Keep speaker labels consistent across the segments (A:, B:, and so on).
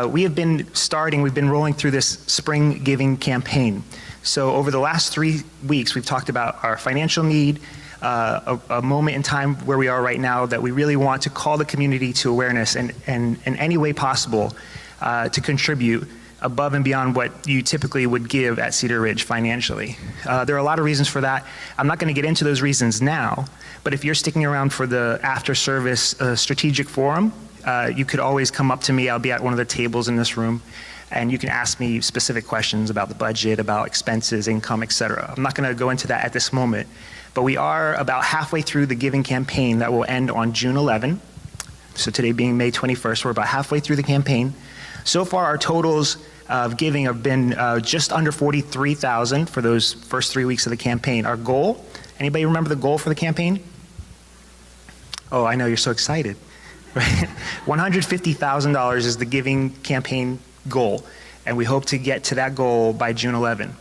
A: we've been rolling through this spring giving campaign. So over the last 3 weeks, we've talked about our financial need, a moment in time where we are right now that we really want to call the community to awareness and in any way possible to contribute above and beyond what you typically would give at Cedar Ridge financially. There are a lot of reasons for that. I'm not going to get into those reasons now, but if you're sticking around for the after-service strategic forum, you could always come up to me. I'll be at one of the tables in this room, and you can ask me specific questions about the budget, about expenses, income, etc. I'm not going to go into that at this moment, but we are about halfway through the giving campaign that will end on June 11. So today being May 21st, we're about halfway through the campaign. So far, our totals of giving have been just under $43,000 for those first 3 weeks of the campaign. Our goal, anybody remember the goal for the campaign? Oh, I know, you're so excited. Right? $150,000 is the giving campaign goal, and we hope to get to that goal by June 11.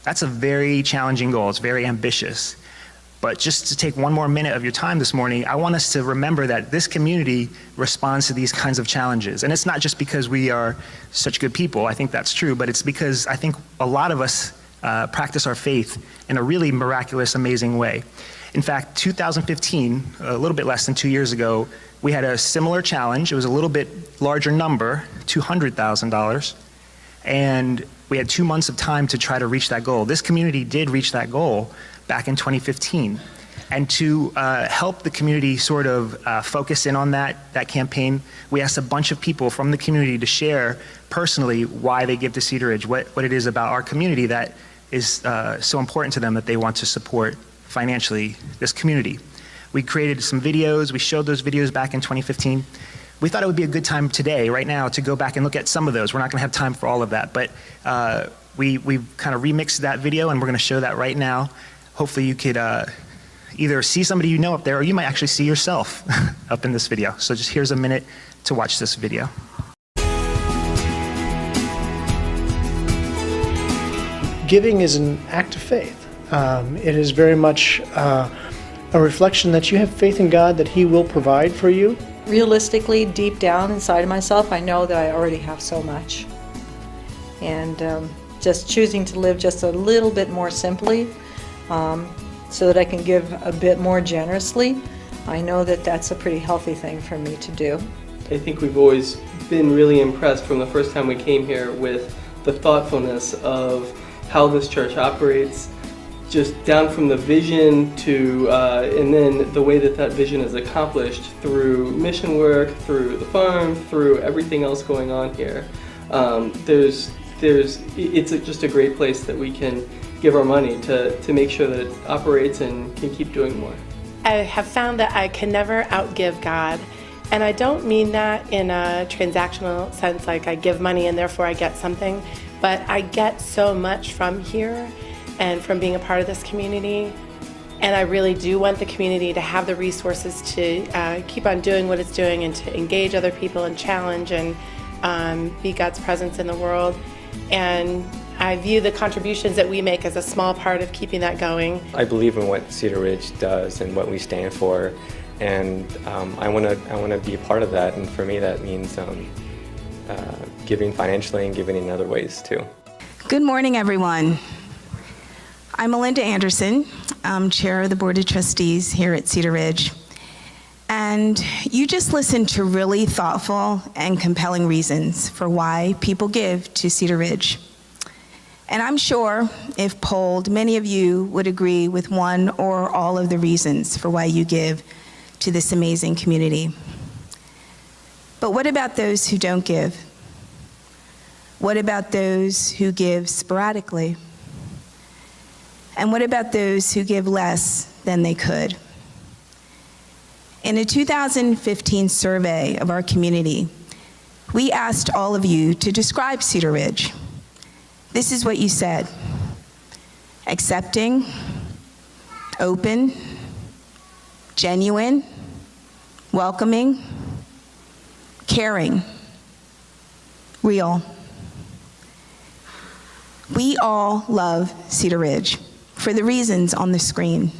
A: That's a very challenging goal. It's very ambitious. But just to take one more minute of your time this morning, I want us to remember that this community responds to these kinds of challenges. And it's not just because we are such good people, I think that's true, but it's because I think a lot of us practice our faith in a really miraculous, amazing way. In fact, 2015, a little bit less than 2 years ago, we had a similar challenge. It was a little bit larger number, $200,000, and we had 2 months of time to try to reach that goal. This community did reach that goal back in 2015. And to help the community sort of focus in on that campaign, we asked a bunch of people from the community to share personally why they give to Cedar Ridge, what it is about our community that is so important to them that they want to support financially this community. We created some videos. We showed those videos back in 2015. We thought it would be a good time today, right now, to go back and look at some of those. We're not going to have time for all of that, but we've kind of remixed that video, and we're going to show that right now. Hopefully you could either see somebody you know up there, or you might actually see yourself up in this video. So just here's a minute to watch this video.
B: Giving is an act of faith. It is very much a reflection that you have faith in God that He will provide for you.
C: Realistically, deep down inside of myself, I know that I already have so much. And just choosing to live just a little bit more simply, so that I can give a bit more generously, I know that that's a pretty healthy thing for me to do.
D: I think we've always been really impressed from the first time we came here with the thoughtfulness of how this church operates, just down from the vision to, and then the way that vision is accomplished through mission work, through the farm, through everything else going on here. It's just a great place that we can give our money to make sure that it operates and can keep doing more.
E: I have found that I can never outgive God. And I don't mean that in a transactional sense, like I give money and therefore I get something, but I get so much from here and from being a part of this community. And I really do want the community to have the resources to keep on doing what it's doing and to engage other people and challenge and be God's presence in the world. And I view the contributions that we make as a small part of keeping that going.
F: I believe in what Cedar Ridge does and what we stand for, and I want to be a part of that. And for me, that means giving financially and giving in other ways too.
G: Good morning, everyone. I'm Melinda Anderson. I'm chair of the Board of Trustees here at Cedar Ridge. And you just listened to really thoughtful and compelling reasons for why people give to Cedar Ridge. And I'm sure, if polled, many of you would agree with one or all of the reasons for why you give to this amazing community. But what about those who don't give? What about those who give sporadically? And what about those who give less than they could? In a 2015 survey of our community, we asked all of you to describe Cedar Ridge. This is what you said: accepting, open, genuine, welcoming, caring, real. We all love Cedar Ridge for the reasons on the screen.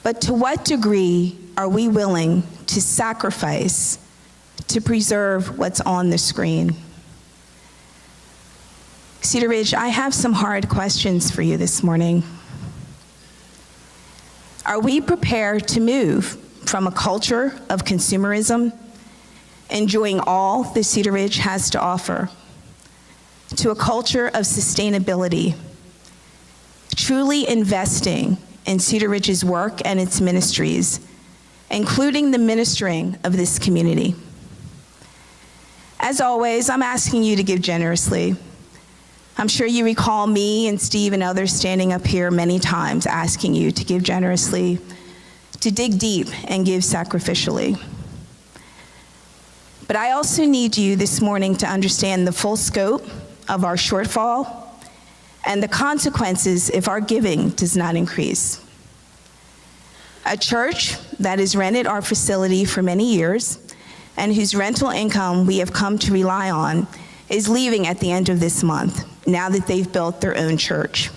G: But to what degree are we willing to sacrifice to preserve what's on the screen. Cedar Ridge, I have some hard questions for you this morning. Are we prepared to move from a culture of consumerism, enjoying all that Cedar Ridge has to offer, to a culture of sustainability, truly investing in Cedar Ridge's work and its ministries, including the ministering of this community? As always, I'm asking you to give generously. I'm sure you recall me and Steve and others standing up here many times asking you to give generously, to dig deep and give sacrificially. But I also need you this morning to understand the full scope of our shortfall and the consequences if our giving does not increase. A church that has rented our facility for many years and whose rental income we have come to rely on is leaving at the end of this month, now that they've built their own church.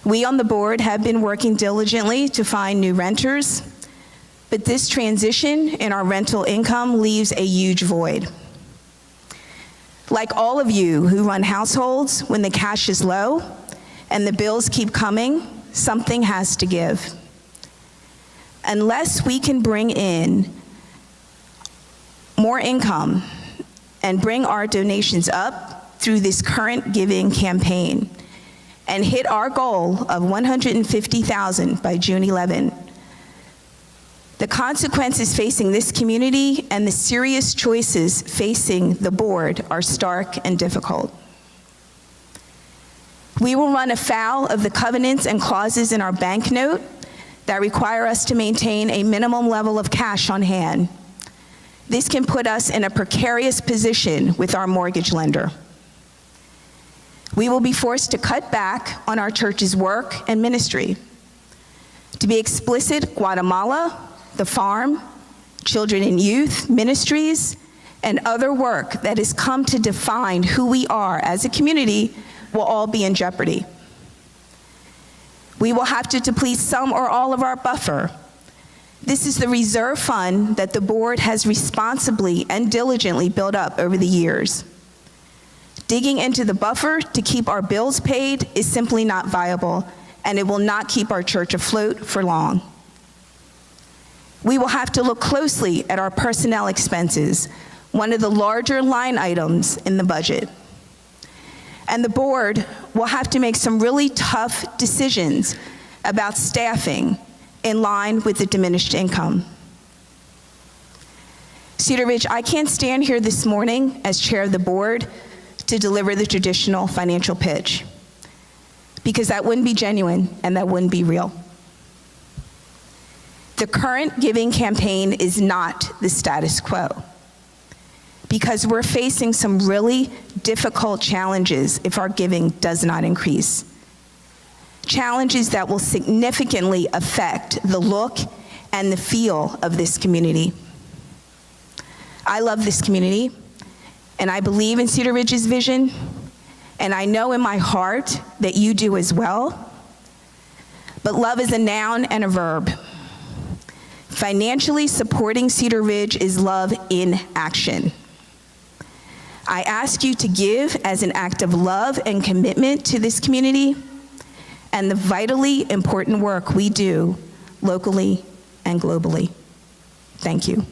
G: We on the board have been working diligently to find new renters, but this transition in our rental income leaves a huge void. Like all of you who run households, when the cash is low and the bills keep coming, something has to give. Unless we can bring in more income and bring our donations up through this current giving campaign and hit our goal of $150,000 by June 11, the consequences facing this community and the serious choices facing the board are stark and difficult. We will run afoul of the covenants and clauses in our bank note that require us to maintain a minimum level of cash on hand. This can put us in a precarious position with our mortgage lender. We will be forced to cut back on our church's work and ministry. To be explicit, Guatemala, the farm, children and youth ministries, and other work that has come to define who we are as a community will all be in jeopardy. We will have to deplete some or all of our buffer. This is the reserve fund that the board has responsibly and diligently built up over the years. Digging into the buffer to keep our bills paid is simply not viable, and it will not keep our church afloat for long. We will have to look closely at our personnel expenses, one of the larger line items in the budget. And the board will have to make some really tough decisions about staffing in line with the diminished income. Cedar Ridge, I can't stand here this morning as chair of the board to deliver the traditional financial pitch, because that wouldn't be genuine and that wouldn't be real. The current giving campaign is not the status quo, because we're facing some really difficult challenges if our giving does not increase. Challenges that will significantly affect the look and the feel of this community. I love this community, and I believe in Cedar Ridge's vision, and I know in my heart that you do as well. But love is a noun and a verb. Financially supporting Cedar Ridge is love in action. I ask you to give as an act of love and commitment to this community and the vitally important work we do locally and globally. Thank you.